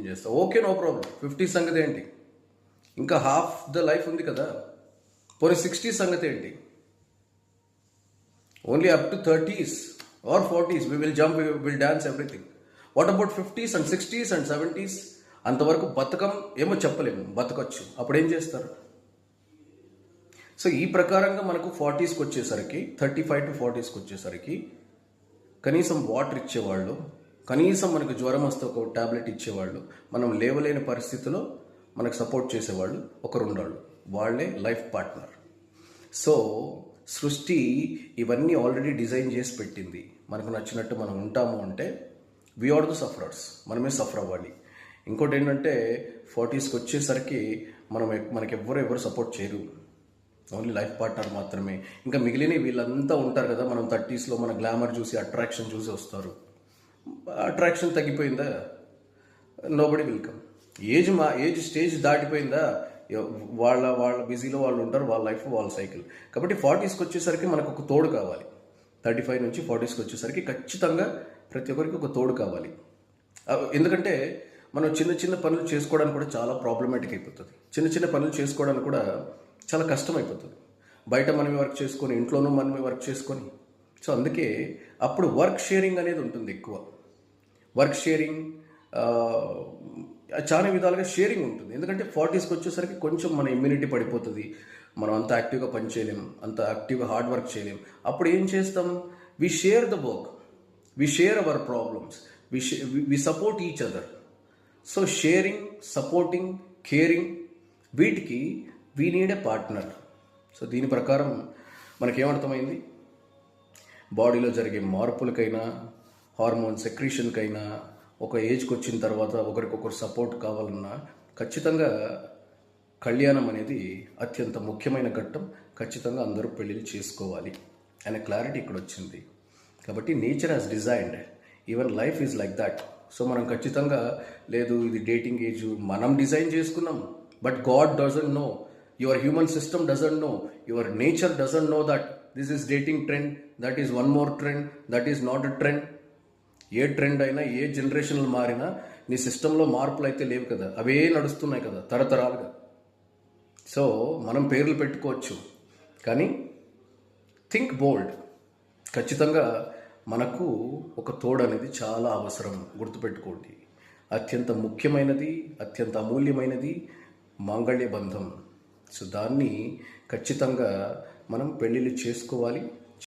Maintain చేస్తావు. Okay, no problem. 50 సంగతి ఏంటి, ఇంకా హాఫ్ ద లైఫ్ ఉంది కదా. పోనీ 60 సంగతి ఏంటి, only up to 30s or 40s we will jump, we will dance everything. What about 50s and 60s and 70s? అంతవరకు బతకం ఏమో చెప్పలేము, బతకొచ్చు. అప్పుడు ఏం చేస్తారు? సో ఈ ప్రకారంగా మనకు 40స్కి వచ్చేసరికి, 35 to 40స్కి వచ్చేసరికి కనీసం వాటర్ ఇచ్చేవాళ్ళు, కనీసం మనకు జ్వరం వస్తే ఒక ట్యాబ్లెట్ ఇచ్చేవాళ్ళు, మనం లేవలేని పరిస్థితిలో మనకు సపోర్ట్ చేసేవాళ్ళు ఒకరు ఉండాలి. వాళ్ళే లైఫ్ పార్ట్నర్. సో సృష్టి ఇవన్నీ ఆల్రెడీ డిజైన్ చేసి పెట్టింది. మనకు నచ్చినట్టు మనం ఉంటాము అంటే వి ఆర్ ద సఫరర్స్, మనమే సఫర్ అవ్వాలి. ఇంకోటి ఏంటంటే 40స్కి వచ్చేసరికి మనకి ఎవరు సపోర్ట్ చేయరు, ఓన్లీ లైఫ్ పార్ట్నర్ మాత్రమే. ఇంకా మిగిలిన వీళ్ళంతా ఉంటారు కదా, మనం 30స్లో మన గ్లామర్ చూసి అట్రాక్షన్ చూసి వస్తారు. అట్రాక్షన్ తగ్గిపోయిందా, నోబడి వెల్కమ్. ఏజ్ స్టేజ్ దాటిపోయిందా, వాళ్ళ బిజీలో వాళ్ళు ఉంటారు, వాళ్ళ లైఫ్ వాళ్ళ సైకిల్. కాబట్టి 40స్కి వచ్చేసరికి మనకు ఒక తోడు కావాలి. 35 నుంచి 40స్కి వచ్చేసరికి ఖచ్చితంగా ప్రతి ఒక్కరికి ఒక తోడు కావాలి. ఎందుకంటే మనం చిన్న చిన్న పనులు చేసుకోవడానికి కూడా చాలా ప్రాబ్లమాటిక్ అయిపోతుంది. చిన్న చిన్న పనులు చేసుకోవడానికి కూడా చాలా కష్టం అయిపోతుంది. బయట మనమే వర్క్ చేసుకొని, ఇంట్లోనూ మనమే వర్క్ చేసుకొని. సో అందుకే అప్పుడు వర్క్ షేరింగ్ అనేది ఉంటుంది ఎక్కువ. వర్క్ షేరింగ్ చాలా విధాలుగా షేరింగ్ ఉంటుంది. ఎందుకంటే 40స్కి వచ్చేసరికి కొంచెం మన ఇమ్యూనిటీ పడిపోతుంది, మనం అంత యాక్టివ్గా పని చేయలేము, అంత యాక్టివ్గా హార్డ్ వర్క్ చేయలేము. అప్పుడు ఏం చేస్తాం? We share the work, we share our problems, we support each other. So sharing, supporting, caring, వీటికి we need a partner. So దీని ప్రకారం మనకేమర్థమైంది? బాడీలో జరిగే మార్పులకైనా, హార్మోన్ సెక్రీషన్కైనా, ఒక ఏజ్కి వచ్చిన తర్వాత ఒకరికొకరు సపోర్ట్ కావాలన్నా ఖచ్చితంగా కళ్యాణం అనేది అత్యంత ముఖ్యమైన ఘట్టం. ఖచ్చితంగా అందరూ పెళ్ళిళ్ళు చేసుకోవాలి అనే క్లారిటీ ఇక్కడ వచ్చింది. కాబట్టి nature has designed, even life is like that. So మనం ఖచ్చితంగా లేదు ఇది డేటింగ్ ఏజ్ మనం డిజైన్ చేసుకున్నాం, but God doesn't know, your human system doesn't know, your nature doesn't know that this is dating trend, that is one more trend, that is not a trend. A trend అయినా, ఏ జనరేషన్లు మారినా నీ సిస్టంలో మార్పులు అయితే లేవు కదా, అవే నడుస్తున్నాయి కదా తరతరాలుగా. సో మనం పేర్లు పెట్టుకోవచ్చు, కానీ థింక్ బోల్డ్. ఖచ్చితంగా మనకు ఒక తోడు అనేది చాలా అవసరం. గుర్తుపెట్టుకోండి, అత్యంత ముఖ్యమైనది, అత్యంత అమూల్యమైనది మాంగళ్య బంధం. సో దాన్ని ఖచ్చితంగా మనం పెళ్ళిళ్ళు చేసుకోవాలి.